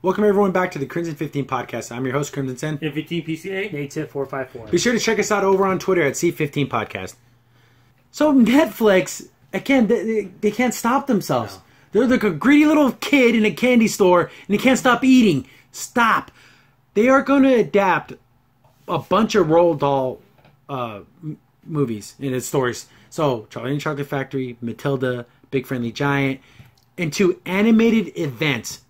Welcome everyone back to the Crimson 15 podcast. I'm your host, Crimson Sen. M15 PCA. Native 454. Be sure to check us out over on Twitter at C15 Podcast. So Netflix, again, they can't stop themselves. No. They're like a greedy little kid in a candy store, and they can't stop eating. Stop. They are going to adapt a bunch of Roald Dahl movies and its stories. So Charlie and the Chocolate Factory, Matilda, Big Friendly Giant, into animated events.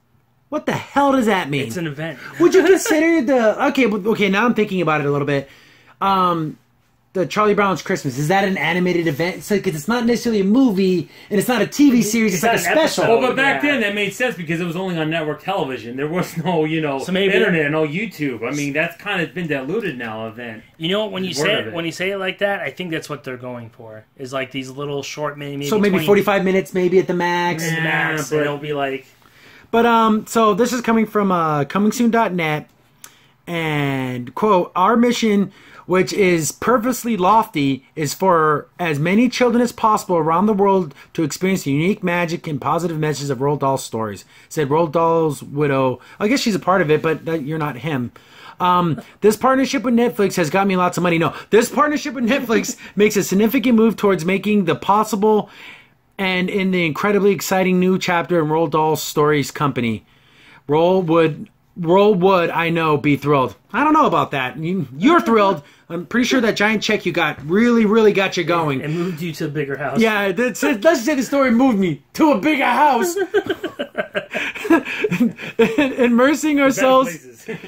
What the hell does that mean? It's an event. Would you consider the... Okay, now I'm thinking about it a little bit. The Charlie Brown's Christmas, is that an animated event? Because it's not necessarily a movie, and it's not a TV series, it's like a special. Well, but back then that made sense because it was only on network television. There was no, internet, no YouTube. I mean, that's kind of been diluted now. Event. You know what? When you say it like that, I think that's what they're going for. Is like these little short, maybe so maybe 45 minutes, maybe at the max. Yeah, but it'll be like. But so this is coming from comingsoon.net, and quote, our mission, which is purposely lofty, is for as many children as possible around the world to experience the unique magic and positive messages of Roald Dahl's stories, said Roald Dahl's widow. I guess she's a part of it, but you're not him. This partnership with Netflix has got me lots of money. No, this partnership with Netflix makes a significant move towards making the possible and in the incredibly exciting new chapter in Roald Dahl's stories company. Roald would, I know, be thrilled. I don't know about that. You're thrilled. I'm pretty sure that giant check you got really got you going. It moved you to a bigger house. Yeah, let's say the story moved me to a bigger house. Immersing ourselves... that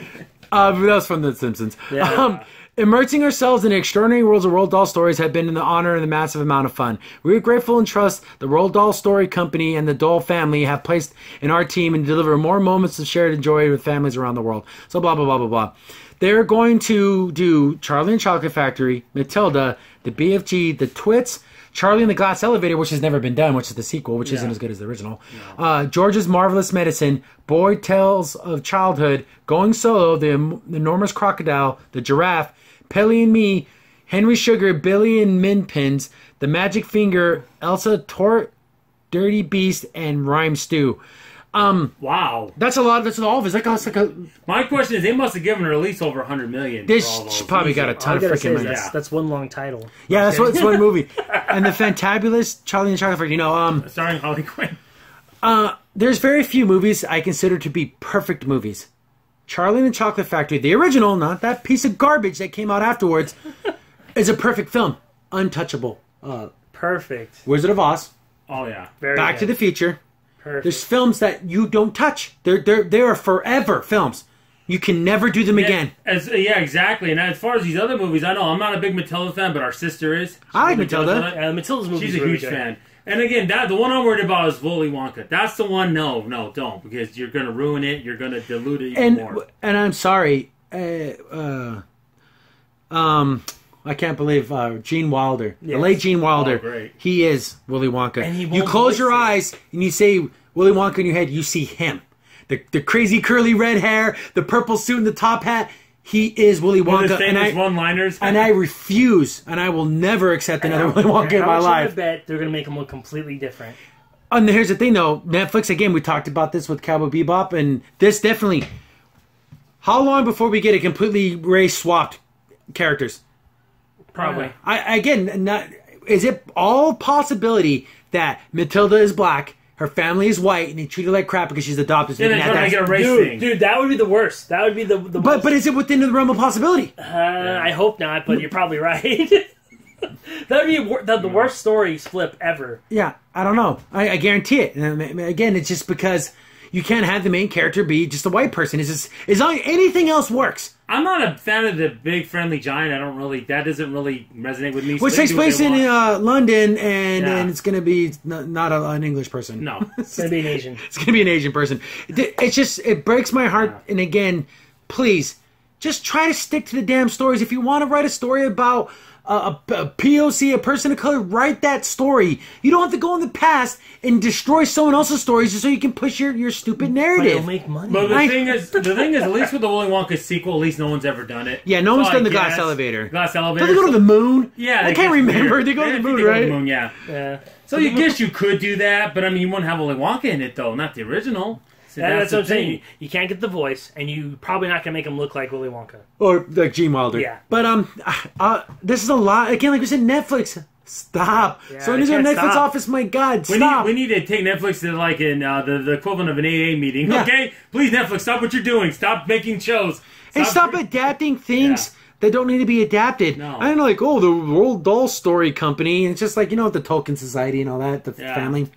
was from The Simpsons. Yeah. Immersing ourselves in the extraordinary worlds of Roald Dahl stories have been an honor and a massive amount of fun. We are grateful and trust the Roald Dahl Story Company and the Dahl family have placed in our team and deliver more moments of shared joy with families around the world. So blah, blah, blah, blah, blah. They're going to do Charlie and the Chocolate Factory, Matilda, the BFG, the Twits, Charlie and the Glass Elevator, which has never been done, which is the sequel, which isn't as good as the original. No. George's Marvelous Medicine, Boy Tales of Childhood, Going Solo, The Enormous Crocodile, The Giraffe, Pelly and Me, Henry Sugar, Billy and Minpins, The Magic Finger, Elsa Tort, Dirty Beast, and Rhyme Stew. Wow. That's a lot. That's all of it. It's like a... My question is, they must have given her at least over $100 million. This probably got a ton of freaking money. That's one long title. Yeah, it's one movie. And the fantabulous Charlie and the Chocolate Factory, starring Harley Quinn. There's very few movies I consider to be perfect movies. Charlie and the Chocolate Factory, the original, not that piece of garbage that came out afterwards, is a perfect film. Untouchable. Perfect. Wizard of Oz. Oh, yeah. Back to the Future. Perfect. There's films that you don't touch. They're forever films. You can never do them again. Yeah, exactly. And as far as these other movies, I know I'm not a big Matilda fan, but our sister is. I like Matilda. Matilda's movie. She's a huge fan. And again, the one I'm worried about is Willy Wonka. That's the one. No, don't, because you're going to ruin it. You're going to dilute it even more. And I'm sorry. I can't believe Gene Wilder, the late Gene Wilder. Oh, great. He is Willy Wonka. And you close your eyes and you say Willy Wonka in your head. You see him, the crazy curly red hair, the purple suit and the top hat. He is Willy Wonka, and I refuse, and I will never accept another Willy Wonka in my life. I bet they're going to make him look completely different. And here's the thing, though. Netflix, again, we talked about this with Cowboy Bebop, and this definitely... How long before we get a completely race-swapped characters? Probably. Is it all possibility that Matilda is black, her family is white, and they treat her like crap because she's adopted? Yeah, they're trying to get a race thing. Dude, that would be the worst. That would be the But is it within the realm of possibility? I hope not, but you're probably right. That would be the worst story flip ever. Yeah, I don't know. I guarantee it. And again, it's just because you can't have the main character be just a white person. Anything else works. I'm not a fan of the Big Friendly Giant. That doesn't really resonate with me. Which takes place in London, and it's going to be not an English person. No. It's going to be an Asian. It's going to be an Asian person. It breaks my heart. Yeah. And again, please, just try to stick to the damn stories. If you want to write a story about a POC, a person of color, write that story. You don't have to go in the past and destroy someone else's stories just so you can push your stupid narrative. But it'll make money. But the thing is, at least with the Willy Wonka sequel, at least no one's ever done it. Yeah, no one's done the glass elevator. Glass elevator. Don't they go to the moon? Yeah. I can't remember. They go to the moon, right? To the moon, yeah. So you guess you could do that, but I mean, you wouldn't have Willy Wonka in it, though. Not the original. That's what I'm saying. You can't get the voice, and you probably not gonna make him look like Willy Wonka or like Gene Wilder. Yeah. But this is a lot. Again, like we said, Netflix. Stop. Yeah, So there's a Netflix stop. office. My God, stop. We need to take Netflix to like in the equivalent of an AA meeting. Yeah. Okay, please Netflix, stop what you're doing. Stop making shows. And stop adapting things that don't need to be adapted. No. I don't know, like, oh, the Roald Dahl story company. And it's just like, the Tolkien Society and all that, the family.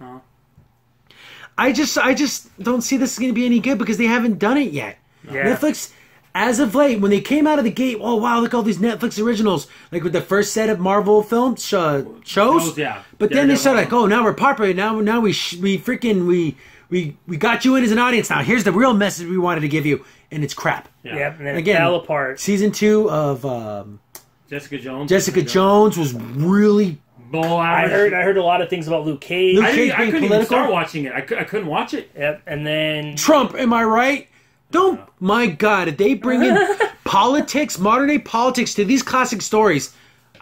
I just don't see this is going to be any good because they haven't done it yet. Yeah. Netflix, as of late, when they came out of the gate, oh, wow, look at all these Netflix originals. Like with the first set of Marvel film shows. Yeah. But then they started like, oh, now we're popular. Now we got you in as an audience. Now here's the real message we wanted to give you. And it's crap. Yeah. Yep, and then Again, it fell apart. Season 2 of Jessica Jones. Jessica Jones was really... I heard a lot of things about Luke Cage. Luke I Cage couldn't being even political. start watching it. I couldn't watch it. Yep, and then Trump, am I right? Don't... My God, if they bring in politics, modern-day politics to these classic stories,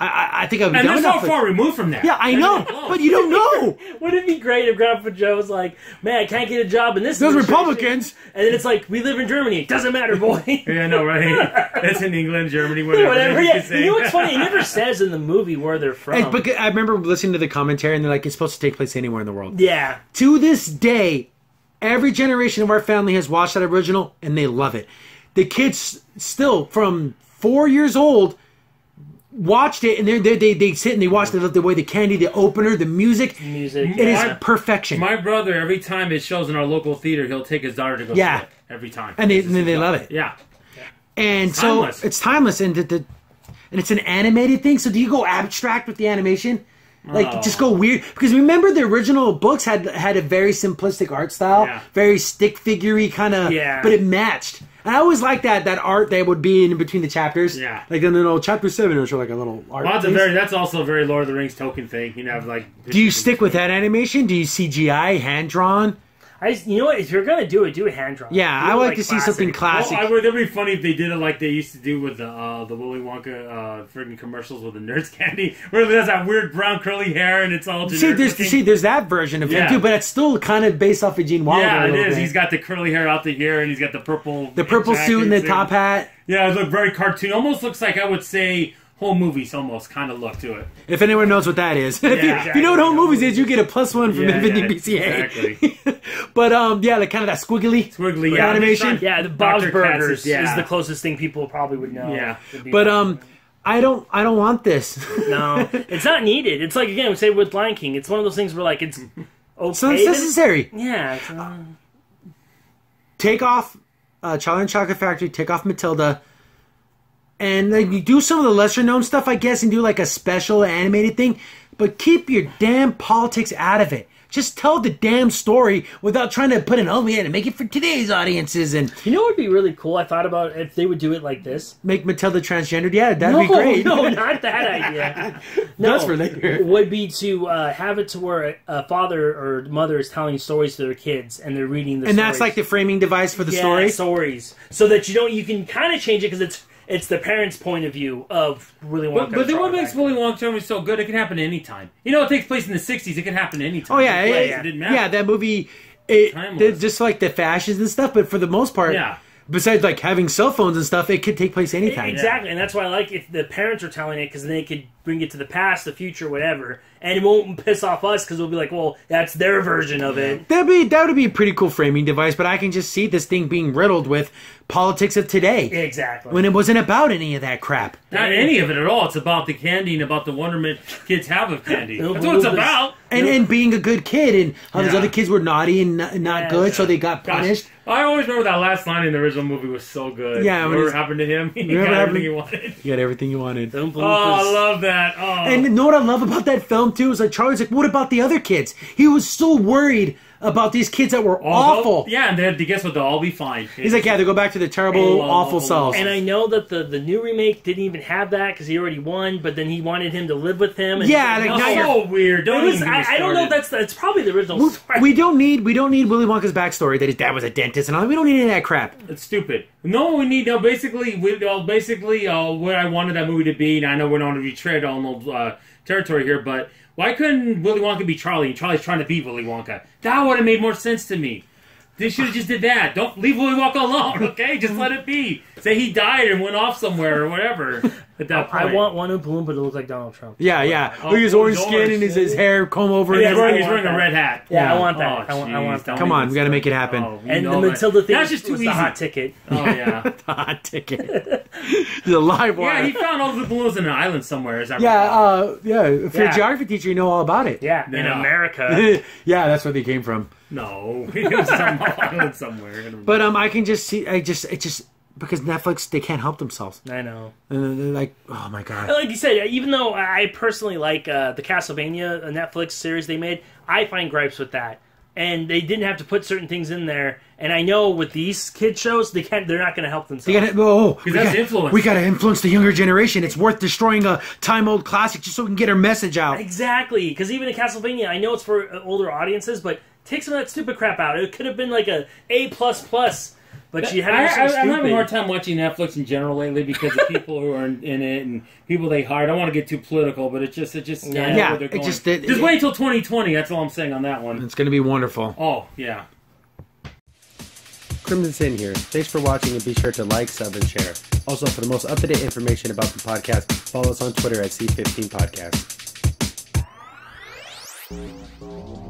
I think I'd be And done they're so enough. far removed from that. Yeah, I know, but you don't know. wouldn't it be great if Grandpa Joe was like, "Man, I can't get a job in this." Those administration." Republicans. And then it's like, "We live in Germany. It doesn't matter, boy." Yeah, I know, right? It's in England, Germany, whatever. Whatever. You Yeah. can say. You know what's funny? It never says in the movie where they're from. But I remember listening to the commentary, and they're like, it's supposed to take place anywhere in the world. Yeah. To this day, every generation of our family has watched that original, and they love it. The kids still, from 4 years old, watched it, and they sit and they watch the way the candy, the opener, the music. Music. It is perfection. My brother, every time it shows in our local theater, he'll take his daughter to go see it. Every time. And they love it. Yeah. And It's timeless. so it's timeless, and it's an animated thing. So do you go abstract with the animation? Like, just go weird? Because remember, the original books had a very simplistic art style, very stick figure-y kind of, but it matched. And I always liked that art that would be in between the chapters. Yeah. Like in chapter 7, it was like a little art. Well, that's also a very Lord of the Rings token thing. You know, like. Do you stick with that animation? Do you CGI, hand drawn? You know what? If you're gonna do it hand drawn. Yeah, I would like to see something classic. Well, it'd be funny if they did it like they used to do with the Willy Wonka friggin' commercials with the Nerds candy, where it has that weird brown curly hair and it's all generic. There's that version of him too, but it's still kind of based off of Gene Wilder. Yeah, a it little is. bit. He's got the curly hair out the ear, and he's got the purple suit and the top hat. Yeah, it looked very cartoon. Almost looks like, I would say, home movies almost kind of look to it. If anyone knows what that is. If you know what home movies is, you get a +1 from Infinity BCA. Exactly. But like kind of that squiggly animation. Yeah, the Bob's Dr. Burgers Katz's, is the closest thing people probably would know. Yeah. But I don't want this. No, it's not needed. It's like, again, we say with Lion King, it's one of those things where like it's okay. So it's necessary. Yeah. It's, take off Charlie and the Chocolate Factory, take off Matilda, and like, you do some of the lesser known stuff, I guess, and do like a special animated thing, but keep your damn politics out of it. Just tell the damn story without trying to put we had to make it for today's audiences and you know what would be really cool? I thought about if they would do it like this. Make Matilda transgendered. Yeah, that'd be great. No, not that idea. No, that's for later. Would be to have it to where a father or mother is telling stories to their kids and they're reading the and stories. that's like the framing device for the story? Stories. So that you can kind of change it because it's the parents' point of view of Willy Wonka. But then what makes Willy Wonka so good? It can happen anytime. You know, it takes place in the 60s. It can happen anytime. Oh, yeah. It didn't matter. Yeah, that movie, just like the fashions and stuff, but for the most part, besides like having cell phones and stuff, it could take place anytime. Exactly, and that's why I like if the parents are telling it because they could bring it to the past, the future, whatever, and it won't piss off us because we'll be like, well, that's their version of it. That would be a pretty cool framing device, but I can just see this thing being riddled with politics of today. Exactly. When it wasn't about any of that crap. Not any of it at all. It's about the candy and about the wonderment kids have of candy. That's what it's about. And being a good kid, and how those other kids were naughty and not good, so they got punished. I always remember that last line in the original movie was so good. Yeah, whatever happened to him, he got everything he wanted. You got everything you wanted. Oh, I love that. Oh. And you know what I love about that film, too, is like Charlie's like, what about the other kids? He was so worried about these kids that were awful. Yeah, and they had to guess what, they'll all be fine. He's like, they go back to the terrible, awful selves. And I know that the new remake didn't even have that because he already won, but then he wanted him to live with him. And so weird. I don't know. That's probably the original story. We don't need Willy Wonka's backstory that his dad was a dentist and all. We don't need any of that crap. It's stupid. No, we need basically what I wanted that movie to be. And I know we're not going to retread on old territory here, but why couldn't Willy Wonka be Charlie and Charlie's trying to be Willy Wonka? That would have made more sense to me. They should have just did that. Don't leave Willy Wonka alone, okay? Just let it be. Say he died and went off somewhere or whatever at that point. I want one Oompa Loompa to look like Donald Trump. Yeah. Look at his orange skin and his hair comb over. He's and wearing a red hat. Yeah, I want that. Oh, I want that. Come on, we got to make it happen. And the Matilda thing That's just too was easy. the hot ticket. Oh, yeah. The hot ticket. The live wire. Yeah, he found all the balloons in an island somewhere. Is that right? If you're a geography teacher, you know all about it. Yeah, in Yeah. America. Yeah, that's where they came from. No. He was some island somewhere. But I can just see, it just because Netflix, they can't help themselves. I know. And they're like, oh my god. Like you said, even though I personally like the Castlevania Netflix series they made, I find gripes with that. And they didn't have to put certain things in there. And I know with these kid shows, they're not going to help themselves. That's influence. We got to influence the younger generation. It's worth destroying a time-old classic just so we can get our message out. Exactly. Because even in Castlevania, I know it's for older audiences, but take some of that stupid crap out. It could have been like a A++. But you had so I'm having a hard time watching Netflix in general lately because of people who are in it and people they hire. I don't want to get too political, but it just just wait till 2020. That's all I'm saying on that one. It's going to be wonderful. Oh yeah. Crimson Sin here. Thanks for watching and be sure to like, sub, and share. Also, for the most up-to-date information about the podcast, follow us on Twitter at C15 Podcast.